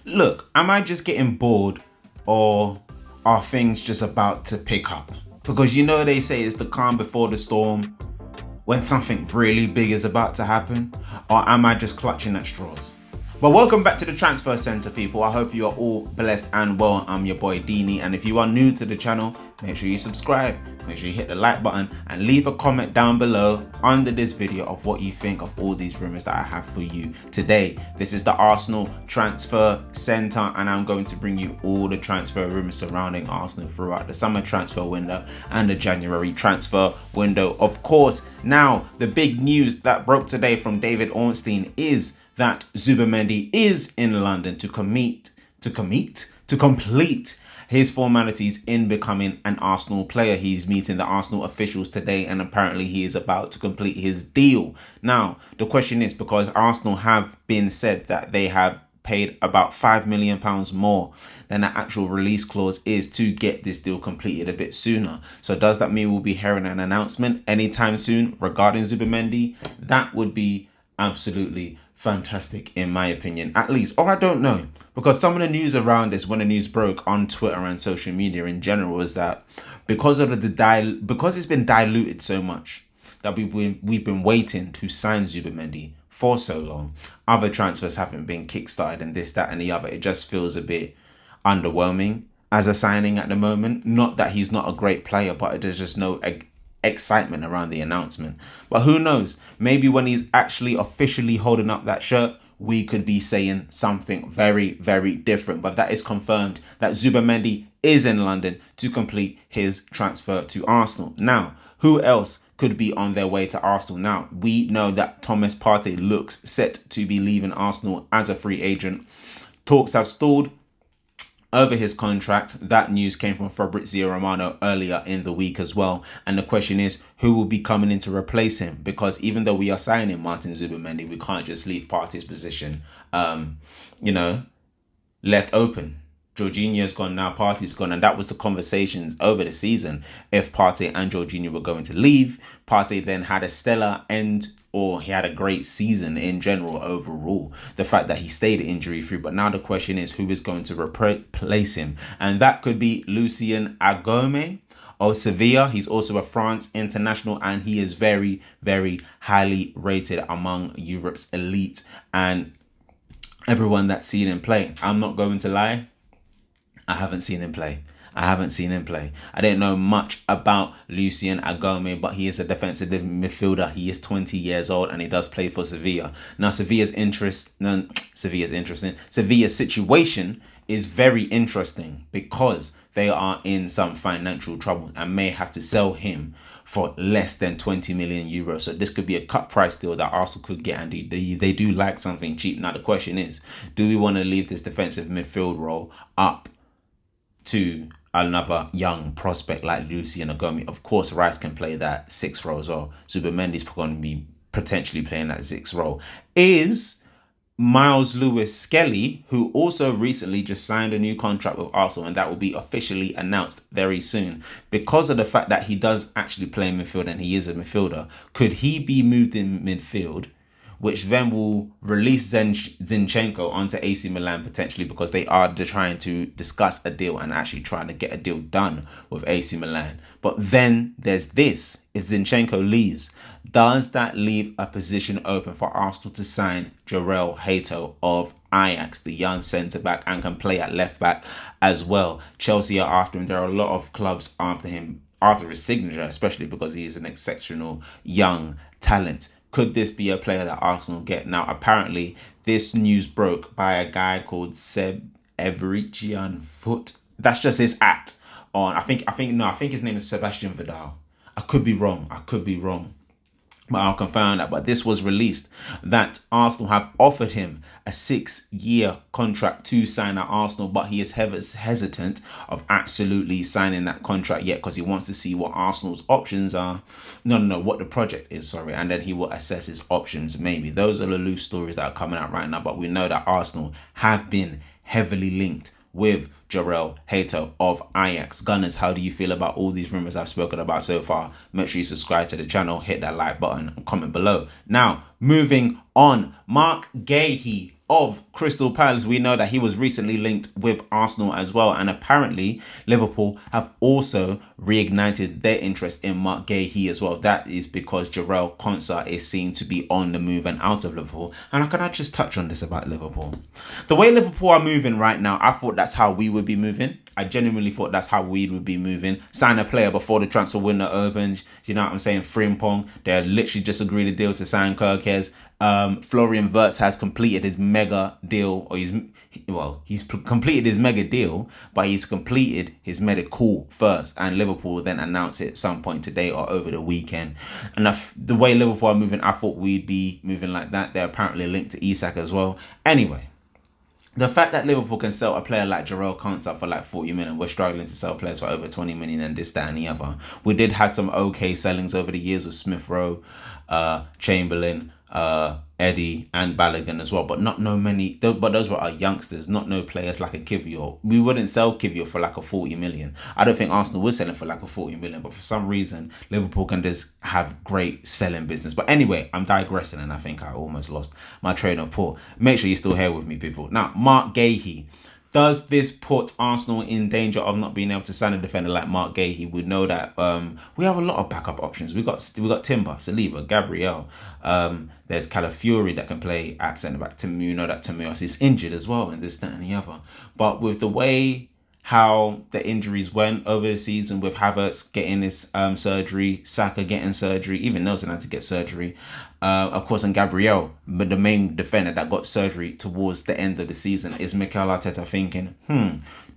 Look, am I just getting bored, or are things just about to pick up? Because they say it's the calm before the storm when something really big is about to happen, or am I just clutching at straws? But welcome back to the Transfer Center, people. I hope you are all blessed and well. I'm your boy Dini, and if you are new to the channel, make sure you subscribe, make sure you hit the like button, and leave a comment down below under this video of what you think of all these rumors that I have for you today. This is the Arsenal Transfer Center, and I'm going to bring you all the transfer rumors surrounding Arsenal throughout the summer transfer window and the January transfer window, of course. Now, the big news that broke today from David Ornstein is that Zubimendi is in London to complete his formalities in becoming an Arsenal player. He's meeting the Arsenal officials today, and apparently he is about to complete his deal. Now, the question is, because Arsenal have been said that they have paid about £5 million more than the actual release clause is to get this deal completed a bit sooner. So does that mean we'll be hearing an announcement anytime soon regarding Zubimendi? That would be absolutely fantastic in my opinion, at least. Or I don't know, because some of the news around this, when the news broke on Twitter and social media in general, is that because of because it's been diluted so much that we've been waiting to sign Zubimendi for so long, other transfers haven't been kickstarted, and this, that, and the other. It just feels a bit underwhelming as a signing at the moment. Not that he's not a great player, but there's just no excitement around the announcement. But who knows, maybe when he's actually officially holding up that shirt, we could be saying something very, very different. But that is confirmed that Zubimendi is in London to complete his transfer to Arsenal. Now, who else could be on their way to Arsenal? Now, we know that Thomas Partey looks set to be leaving Arsenal as a free agent. Talks have stalled over his contract. That news came from Fabrizio Romano earlier in the week as well. And the question is, who will be coming in to replace him? Because even though we are signing Martin Zubimendi, we can't just leave Partey's position, left open. Jorginho's gone now, Partey's gone, and that was the conversations over the season. If Partey and Jorginho were going to leave, Partey then had a stellar end, or he had a great season in general overall. The fact that he stayed injury free, but now the question is, who is going to replace him? And that could be Lucien Agome of Sevilla. He's also a France international, and he is very, very highly rated among Europe's elite and everyone that's seen him play. I'm not going to lie, I haven't seen him play. I didn't know much about Lucien Agome, but he is a defensive midfielder. He is 20 years old, and he does play for Sevilla. Now, Sevilla's situation is very interesting because they are in some financial trouble and may have to sell him for less than 20 million euros. So this could be a cut price deal that Arsenal could get, and they do like something cheap. Now, the question is, do we want to leave this defensive midfield role up to another young prospect like Lucien Agome? Of course, Rice can play that 6th role as well. Zubimendi's going to be potentially playing that 6th role. Is Miles Lewis-Skelly, who also recently just signed a new contract with Arsenal, and that will be officially announced very soon. Because of the fact that he does actually play in midfield and he is a midfielder, could he be moved in midfield, which then will release Zinchenko onto AC Milan potentially, because they are trying to discuss a deal and actually trying to get a deal done with AC Milan. But then there's this: if Zinchenko leaves, does that leave a position open for Arsenal to sign Jarell Hato of Ajax, the young centre-back, and can play at left-back as well? Chelsea are after him. There are a lot of clubs after him, after his signature, especially because he is an exceptional young talent. Could this be a player that Arsenal get? Now, apparently, this news broke by a guy called Seb Everician Foot. That's just his on. I think his name is Sebastian Vidal. I could be wrong, but I'll confirm that. But this was released that Arsenal have offered him a 6-year contract to sign at Arsenal, but he is hesitant of absolutely signing that contract yet, because he wants to see what Arsenal's options are. What the project is, sorry, and then he will assess his options. Maybe those are the loose stories that are coming out right now, but we know that Arsenal have been heavily linked with Jarell Hato of Ajax. Gunners, how do you feel about all these rumors I've spoken about so far? Make sure you subscribe to the channel, hit that like button, and comment below. Now, moving on, Mark Gahey of Crystal Palace, we know that he was recently linked with Arsenal as well. And apparently, Liverpool have also reignited their interest in Mark Guéhi as well. That is because Jarell Quansah is seen to be on the move and out of Liverpool. And can I just touch on this about Liverpool? The way Liverpool are moving right now, I thought that's how we would be moving. I genuinely thought that's how we would be moving. Sign a player before the transfer window opens. You know what I'm saying? Frimpong. They literally just agreed a deal to sign Kirkes. Florian Wirtz has completed his mega deal, or he's completed his mega deal, but he's completed his medical first, and Liverpool will then announce it at some point today or over the weekend. And the way Liverpool are moving, I thought we'd be moving like that. They're apparently linked to Isak as well. Anyway, the fact that Liverpool can sell a player like Jarell Quansah for like 40 million, we're struggling to sell players for over 20 million and this, that and the other. We did have some okay sellings over the years with Smith Rowe, Chamberlain, Eddie and Balogun as well, but not no many. But those were our youngsters, not no players like a Kivior. We wouldn't sell Kivior for like a 40 million. I don't think Arsenal would sell him for like a 40 million, but for some reason Liverpool can just have great selling business. But anyway, I'm digressing, and I think I almost lost my train of thought. Make sure you're still here with me, people. Now, Mark Guéhi. Does this put Arsenal in danger of not being able to sign a defender like Mark Guéhi? We know that we have a lot of backup options. We got Timber, Saliba, Gabriel. There's Calafiori that can play at centre back. You know that Tamios is injured as well, and this, that, and the other. But with the way how the injuries went over the season, with Havertz getting his surgery, Saka getting surgery, even Nelson had to get surgery. Of course, and Gabriel, but the main defender that got surgery towards the end of the season, is Mikel Arteta thinking,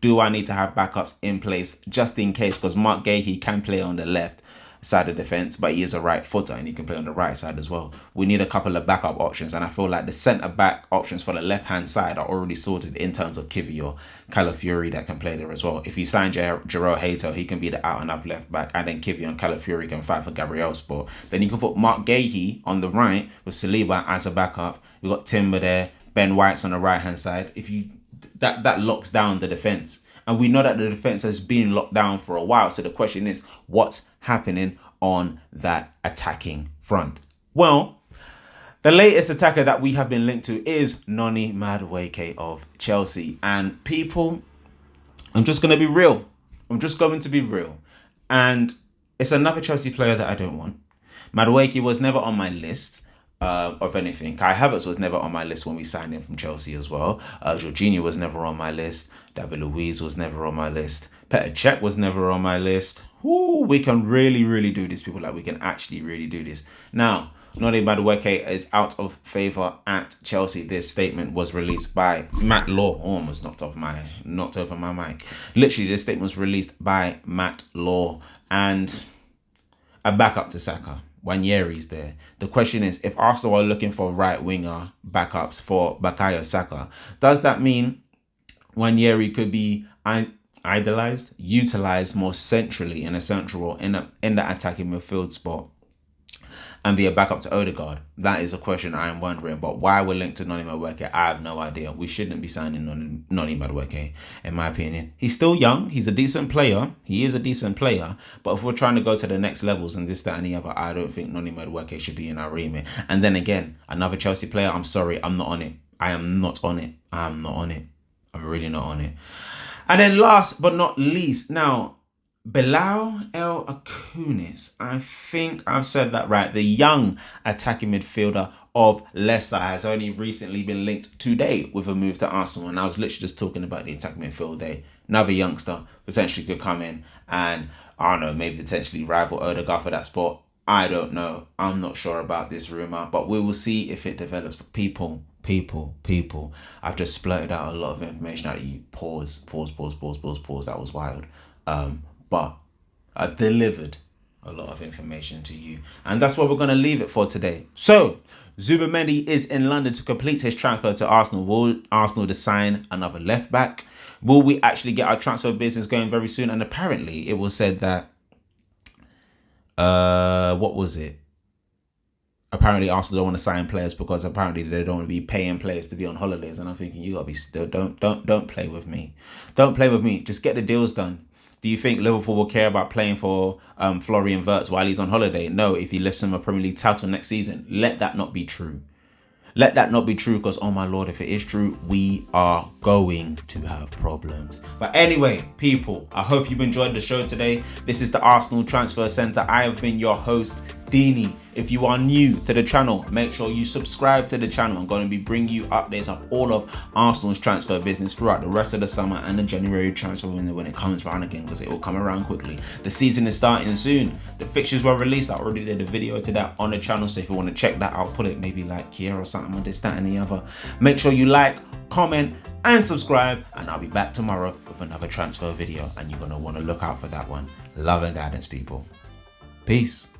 do I need to have backups in place just in case? Because Mark Guéhi can play on the left side of defense, but he is a right footer and he can play on the right side as well. We need a couple of backup options, and I feel like the centre back options for the left hand side are already sorted in terms of Kivior, Calafiori that can play there as well. If you sign Jarrell Hato, he can be the out and up left back, and then Kivior and Calafiori can fight for Gabriel's spot. Then you can put Mark Guéhi on the right with Saliba as a backup. We got Timber there, Ben White's on the right hand side. If you that locks down the defense. And we know that the defense has been locked down for a while. So the question is, what's happening on that attacking front? Well, the latest attacker that we have been linked to is Noni Madueke of Chelsea. And people, I'm just going to be real. And it's another Chelsea player that I don't want. Madueke was never on my list of anything. Kai Havertz was never on my list when we signed him from Chelsea as well. Jorginho was never on my list. David Luiz was never on my list. Petr Cech was never on my list. Ooh, we can really do this, people. Like, we can actually really do this. Now, Noni Madueke is out of favour at Chelsea. This statement was released by Matt Law. Almost knocked over my mic. Literally, this statement was released by Matt Law. And a backup to Saka. Wanyery's there. The question is, if Arsenal are looking for right winger backups for Bukayo Saka, does that mean Wanyery could be utilized more centrally in a central role in the attacking midfield spot and be a backup to Odegaard? That is a question I am wondering. But why we're linked to Noni Madueke, I have no idea. We shouldn't be signing Noni Madueke, in my opinion. He's still young. He's a decent player. He is a decent player. But if we're trying to go to the next levels and this, that, and the other, I don't think Noni Madueke should be in our remit. And then again, another Chelsea player, I'm sorry, I'm not on it. I am not on it. I'm really not on it. And then last but not least, now, Bilal El Acunis, I think I've said that right. The young attacking midfielder of Leicester has only recently been linked today with a move to Arsenal. And I was literally just talking about the attacking midfield there. Another youngster potentially could come in and, I don't know, maybe potentially rival Odegaard for that spot. I don't know. I'm not sure about this rumour, but we will see if it develops. But people, I've just splurted out a lot of information at you. Pause. That was wild. But I delivered a lot of information to you. And that's where we're going to leave it for today. So, Zubimendi is in London to complete his transfer to Arsenal. Will Arsenal sign another left back? Will we actually get our transfer business going very soon? And apparently it was said that, what was it? Apparently Arsenal don't want to sign players because apparently they don't want to be paying players to be on holidays. And I'm thinking, you got to be still, don't play with me. Don't play with me. Just get the deals done. Do you think Liverpool will care about playing for Florian Wirtz while he's on holiday? No, if he lifts him a Premier League title next season, let that not be true. Let that not be true, because oh my lord, if it is true, we are going to have problems. But anyway, people, I hope you've enjoyed the show today. This is the Arsenal Transfer Centre. I have been your host, Dini. If you are new to the channel, make sure you subscribe to the channel. I'm going to be bringing you updates of all of Arsenal's transfer business throughout the rest of the summer and the January transfer window when it comes around again, because it will come around quickly. The season is starting soon. The fixtures were released. I already did a video to that on the channel, so if you want to check that, I'll put it maybe like here or something, or this, that and the other. Make sure you like, comment and subscribe, and I'll be back tomorrow with another transfer video, and you're going to want to look out for that one. Love and guidance, people. Peace.